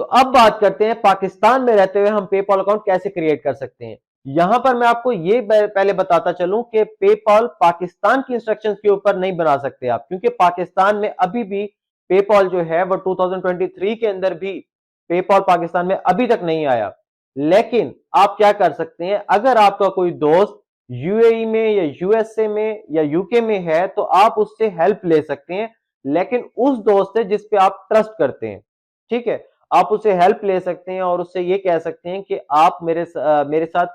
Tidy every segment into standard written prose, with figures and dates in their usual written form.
तो अब बात करते हैं पाकिस्तान में रहते हुए हम पेपॉल अकाउंट कैसे क्रिएट कर सकते हैं। यहां पर मैं आपको ये पहले बताता चलूं कि पेपॉल पाकिस्तान की इंस्ट्रक्शंस के ऊपर नहीं बना सकते आप, क्योंकि पाकिस्तान में अभी भी पेपॉल जो है वो 2023 के अंदर भी पेपॉल पाकिस्तान में अभी तक नहीं आया। लेकिन आप क्या कर सकते हैं, अगर आपका कोई दोस्त यूएई में या यूएसए में या यूके में है तो आप उससे हेल्प ले सकते हैं, लेकिन उस दोस्त से जिस पे आप ट्रस्ट करते हैं। ठीक है, आप उससे हेल्प ले सकते हैं और उससे ये कह सकते हैं कि आप मेरे साथ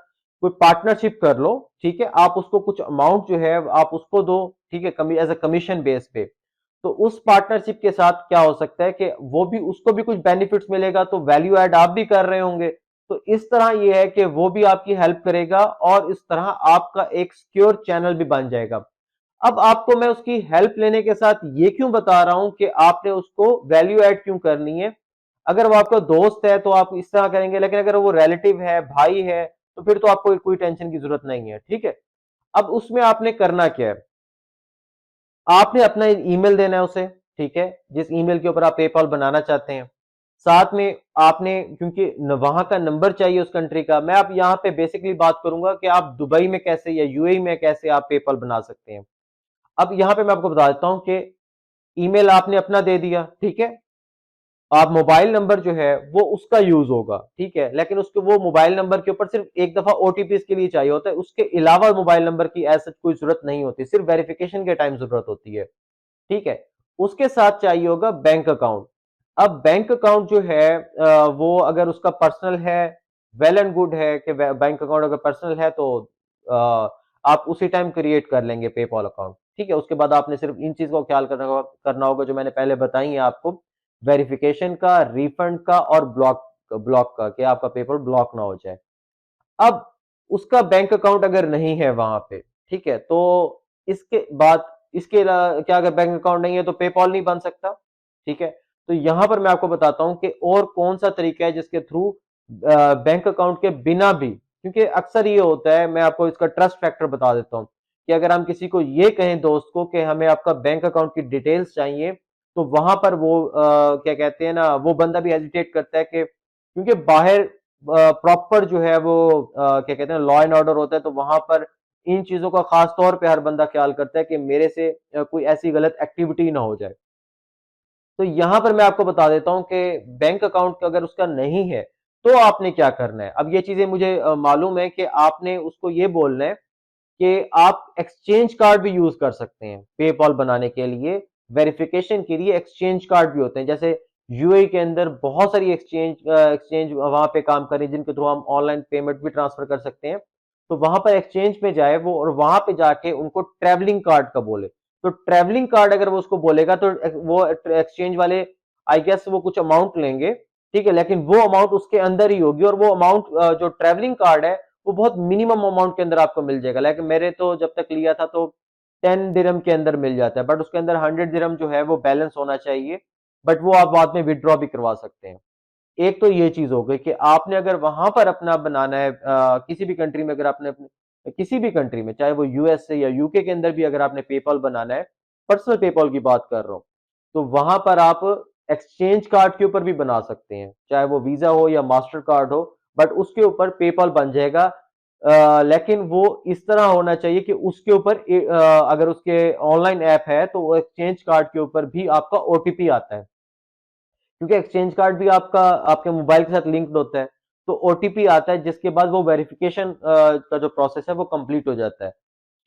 कोई पार्टनरशिप कर लो। ठीक है, आप उसको कुछ अमाउंट जो है आप उसको दो। ठीक है, एज अ कमीशन बेस पे। तो उस पार्टनरशिप के साथ क्या हो सकता है कि वो भी उसको भी कुछ बेनिफिट्स मिलेगा, तो वैल्यू ऐड आप भी कर रहे होंगे। तो इस तरह ये है कि वो भी आपकी हेल्प करेगा और इस तरह आपका एक सिक्योर चैनल भी बन जाएगा। अब आपको मैं उसकी हेल्प लेने के साथ ये क्यों बता रहा हूं कि आपने उसको वैल्यू ऐड क्यों करनी है। अगर वो आपका दोस्त है तो आप इस तरह करेंगे, लेकिन अगर वो रिलेटिव है, भाई है, तो फिर तो आपको कोई टेंशन की जरूरत नहीं है। ठीक है, अब उसमें आपने करना क्या है, आपने अपना ईमेल देना है उसे। ठीक है, जिस ईमेल के ऊपर आप पेपॉल बनाना चाहते हैं। साथ में आपने, क्योंकि वहां का नंबर चाहिए उस कंट्री का, मैं आप यहां पे बेसिकली बात करूंगा कि आप दुबई में कैसे या यूएई में कैसे आप पेपॉल बना सकते हैं। अब यहां पे मैं आपको बता देता हूं कि ईमेल आपने अपना दे दिया। ठीक है, आप मोबाइल नंबर जो है वो उसका यूज होगा। ठीक है, लेकिन उसके वो मोबाइल नंबर के ऊपर सिर्फ एक दफा ओटीपी के लिए चाहिए होता है, उसके अलावा मोबाइल नंबर की ऐसा कोई जरूरत नहीं होती, सिर्फ वेरिफिकेशन के टाइम जरूरत होती है। ठीक है, उसके साथ चाहिए होगा बैंक अकाउंट। अब बैंक अकाउंट जो है वो अगर उसका पर्सनल है, वेल एंड गुड है कि बैंक अकाउंट अगर पर्सनल है तो अ, आप उसी टाइम क्रिएट कर लेंगे पेपॉल अकाउंट। ठीक है, उसके बाद आपने सिर्फ इन चीज को ख्याल करना होगा जो मैंने पहले बताई है आपको, वेरिफिकेशन का, रिफंड का और ब्लॉक ब्लॉक का, कि आपका पेपर ब्लॉक ना हो जाए। अब उसका बैंक अकाउंट अगर नहीं है वहां पे, ठीक है, तो इसके बाद क्या अगर बैंक अकाउंट नहीं है तो पेपॉल नहीं बन सकता। ठीक है, तो यहां पर मैं आपको बताता हूं कि और कौन सा तरीका है जिसके थ्रू बैंक अकाउंट के बिना भी, क्योंकि अक्सर ये होता है, मैं आपको इसका ट्रस्ट फैक्टर बता देता हूं कि अगर हम किसी को ये कहें दोस्त को कि हमें आपका बैंक अकाउंट की डिटेल्स चाहिए, तो वहां पर वो क्या कहते हैं ना, वो बंदा भी हेजिटेट करता है कि क्योंकि बाहर प्रॉपर जो है वो क्या कहते हैं लॉ एंड ऑर्डर होता है, तो वहां पर इन चीजों का खास तौर पे हर बंदा ख्याल करता है कि मेरे से कोई ऐसी गलत एक्टिविटी ना हो जाए। तो यहां पर मैं आपको बता देता हूं कि बैंक अकाउंट अगर उसका नहीं है तो आपने क्या करना है। अब ये चीजें मुझे मालूम है कि आपने उसको ये बोलना है कि आप एक्सचेंज कार्ड भी यूज कर सकते हैं पेपॉल बनाने के लिए। वेरिफिकेशन के लिए एक्सचेंज कार्ड भी होते हैं, जैसे यूएई के अंदर बहुत सारी एक्सचेंज वहां पे काम कर रही है जिनके थ्रू हम ऑनलाइन पेमेंट भी ट्रांसफर कर सकते हैं। तो वहां पर एक्सचेंज में जाए वो और वहां पे जाके उनको ट्रेवलिंग कार्ड का बोले, तो ट्रेवलिंग कार्ड अगर वो उसको बोलेगा तो वो एक्सचेंज वाले आई गेस वो कुछ अमाउंट लेंगे। ठीक है, लेकिन वो अमाउंट उसके अंदर ही होगी और वो अमाउंट जो ट्रेवलिंग कार्ड है वो बहुत मिनिमम अमाउंट के अंदर आपको मिल जाएगा। लेकिन मेरे तो जब तक लिया था तो 10 दिरहम के अंदर मिल जाता है, बट उसके अंदर 100 दिरहम जो है वो बैलेंस होना चाहिए। बट वो आप बाद में विड्रॉ भी करवा सकते हैं। एक तो ये चीज हो गई कि आपने अगर वहां पर अपना बनाना है, किसी भी कंट्री में अगर आपने अपने किसी भी कंट्री में, चाहे वो यूएस से या यूके के अंदर भी अगर आपने पेपॉल बनाना है, पर्सनल पेपॉल की बात कर रहा हूं, तो वहां पर आप एक्सचेंज कार्ड के ऊपर भी बना सकते हैं, चाहे वो वीजा हो या मास्टर कार्ड हो, बट उसके ऊपर पेपॉल बन जाएगा। लेकिन वो इस तरह होना चाहिए कि उसके ऊपर अगर उसके ऑनलाइन ऐप है तो वो एक्सचेंज कार्ड के ऊपर भी आपका ओटीपी आता है, क्योंकि एक्सचेंज कार्ड भी आपका आपके मोबाइल के साथ लिंक्ड होता है। तो ओटीपी आता है जिसके बाद वो वेरिफिकेशन का जो प्रोसेस है वो कंप्लीट हो जाता है।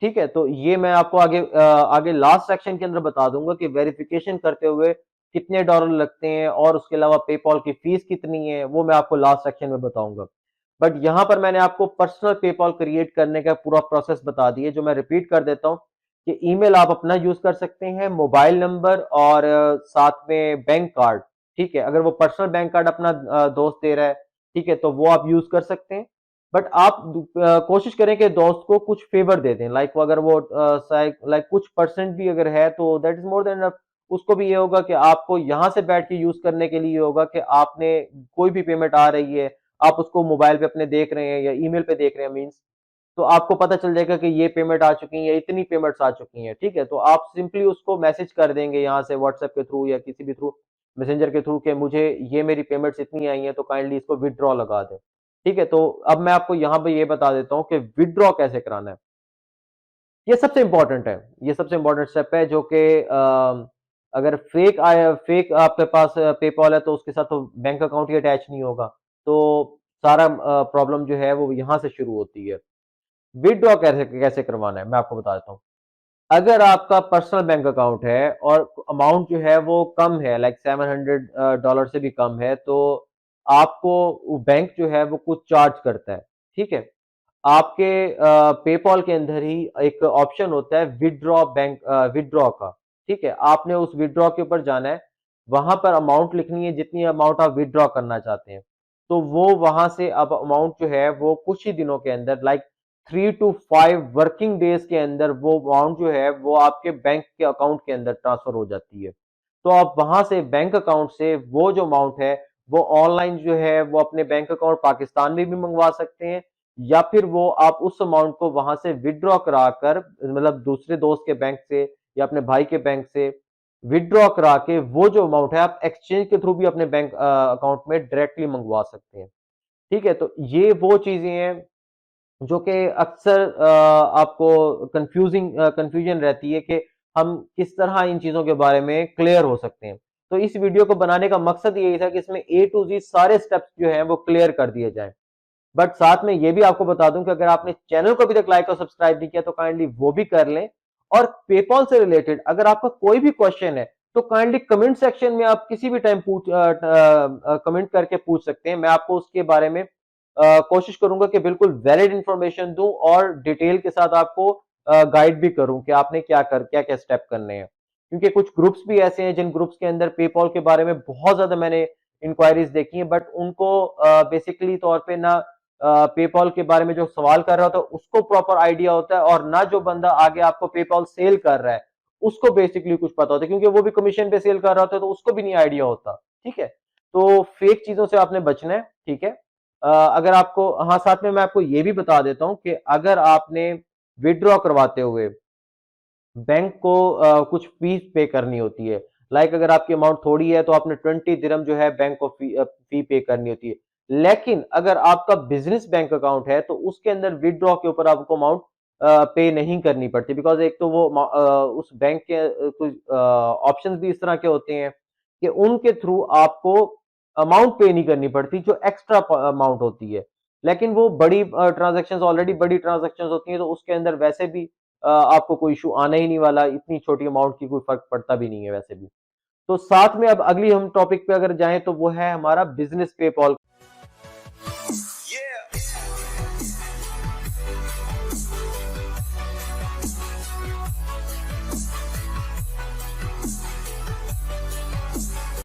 ठीक है, तो ये मैं आपको आगे लास्ट सेक्शन के अंदर बता दूंगा कि वेरिफिकेशन करते हुए कितने डॉलर लगते हैं और उसके अलावा पेपॉल की फीस कितनी है, वो मैं आपको लास्ट सेक्शन में बताऊंगा। बट यहां पर मैंने आपको पर्सनल पेपॉल क्रिएट करने का पूरा प्रोसेस बता दिया, जो मैं रिपीट कर देता हूं कि ईमेल आप अपना यूज कर सकते हैं, मोबाइल नंबर और साथ में बैंक कार्ड। ठीक है, अगर वो पर्सनल बैंक कार्ड अपना दोस्त दे रहा है, ठीक है, तो वो आप यूज कर सकते हैं। बट आप कोशिश करें कि दोस्त को कुछ फेवर दे दें, लाइक अगर वो लाइक कुछ परसेंट भी अगर है तो that is more than enough. उसको भी ये होगा कि आपको यहां से बैठ के यूज करने के लिए होगा कि आपने कोई भी पेमेंट आ रही है, आप उसको मोबाइल पे अपने देख रहे हैं या ईमेल पे देख रहे हैं मीन्स, तो आपको पता चल जाएगा कि ये पेमेंट आ चुकी है या इतनी पेमेंट्स आ चुकी हैं। ठीक है, तो आप सिंपली उसको मैसेज कर देंगे यहाँ से व्हाट्सएप के थ्रू या किसी भी थ्रू मैसेंजर के थ्रू कि मुझे ये मेरी पेमेंट्स इतनी आई हैं तो काइंडली इसको विदड्रॉ लगा दें। ठीक है, तो अब मैं आपको यहाँ पे ये बता देता हूँ कि विदड्रॉ कैसे कराना है। ये सबसे इंपॉर्टेंट है, ये सबसे इंपॉर्टेंट स्टेप है जो कि अगर फेक आपके पास पेपॉल है तो उसके साथ तो बैंक अकाउंट ही अटैच नहीं होगा, तो सारा प्रॉब्लम जो है वो यहाँ से शुरू होती है। विदड्रॉ कैसे कैसे करवाना है मैं आपको बता देता हूँ। अगर आपका पर्सनल बैंक अकाउंट है और अमाउंट जो है वो कम है, लाइक $700 से भी कम है, तो आपको बैंक जो है वो कुछ चार्ज करता है। ठीक है, आपके पेपॉल के अंदर ही एक ऑप्शन होता है विदड्रॉ का। ठीक है, आपने उस विदड्रॉ के ऊपर जाना है, वहां पर अमाउंट लिखनी है जितनी अमाउंट आप विदड्रॉ करना चाहते हैं। तो वो वहां से अब अमाउंट जो है वो कुछ ही दिनों के अंदर, लाइक 3 to 5 वर्किंग डेज के अंदर, वो अमाउंट जो है वो आपके बैंक के अकाउंट के अंदर ट्रांसफर हो जाती है। तो आप वहां से बैंक अकाउंट से वो जो अमाउंट है वो ऑनलाइन जो है वो अपने बैंक अकाउंट पाकिस्तान में भी मंगवा सकते हैं, या फिर वो आप उस अमाउंट को वहां से विदड्रॉ कराकर, मतलब दूसरे दोस्त के बैंक से या अपने भाई के बैंक से विदड्रॉ करा के वो जो अमाउंट है आप एक्सचेंज के थ्रू भी अपने बैंक अकाउंट में डायरेक्टली मंगवा सकते हैं। ठीक है, तो ये वो चीजें हैं जो कि अक्सर आपको कंफ्यूजन रहती है कि हम किस तरह इन चीजों के बारे में क्लियर हो सकते हैं। तो इस वीडियो को बनाने का मकसद यही था कि इसमें ए टू जी सारे स्टेप्स जो हैं वो क्लियर कर दिए जाएं। बट साथ में ये भी आपको बता दूं कि अगर आपने चैनल को अभी तक लाइक और सब्सक्राइब नहीं किया तो काइंडली वो भी कर लें। और पेपॉल से रिलेटेड अगर आपका कोई भी क्वेश्चन है तो काइंडली कमेंट सेक्शन में आप किसी भी टाइम कमेंट करके पूछ सकते हैं। मैं आपको उसके बारे में कोशिश करूंगा कि बिल्कुल वैलिड इंफॉर्मेशन दूं और डिटेल के साथ आपको गाइड भी करूं कि आपने क्या क्या स्टेप करने हैं। क्योंकि कुछ ग्रुप्स भी ऐसे हैं जिन ग्रुप्स के अंदर पेपॉल के बारे में बहुत ज्यादा मैंने इंक्वायरीज देखी है, बट उनको बेसिकली तौर पे ना पेपॉल के बारे में जो सवाल कर रहा होता है उसको प्रॉपर आइडिया होता है, और ना जो बंदा आगे आपको पेपॉल सेल कर रहा है उसको बेसिकली कुछ पता होता है, क्योंकि वो भी कमीशन पे सेल कर रहा होता है तो उसको भी नहीं आइडिया होता। ठीक है, तो फेक चीजों से आपने बचना है। ठीक है, अगर आपको, हाँ साथ में मैं आपको ये भी बता देता हूं कि अगर आपने विड्रॉ करवाते हुए बैंक को कुछ फीस पे करनी होती है, लाइक अगर आपकी अमाउंट थोड़ी है तो आपने 20 दिरहम जो है बैंक को फी पे करनी होती है। लेकिन अगर आपका बिजनेस बैंक अकाउंट है तो उसके अंदर विदड्रॉ के ऊपर आपको अमाउंट पे नहीं करनी पड़ती, बिकॉज एक तो वो उस बैंक के कुछ ऑप्शंस भी इस तरह के होते हैं कि उनके थ्रू आपको अमाउंट पे नहीं करनी पड़ती जो एक्स्ट्रा अमाउंट होती है। लेकिन वो बड़ी ट्रांजेक्शन, ऑलरेडी बड़ी ट्रांजेक्शन होती है तो उसके अंदर वैसे भी आपको कोई इशू आना ही नहीं वाला, इतनी छोटी अमाउंट की कोई फर्क पड़ता भी नहीं है वैसे भी। तो साथ में अब अगली हम टॉपिक पे अगर जाएं तो वो है हमारा बिजनेस पेपॉल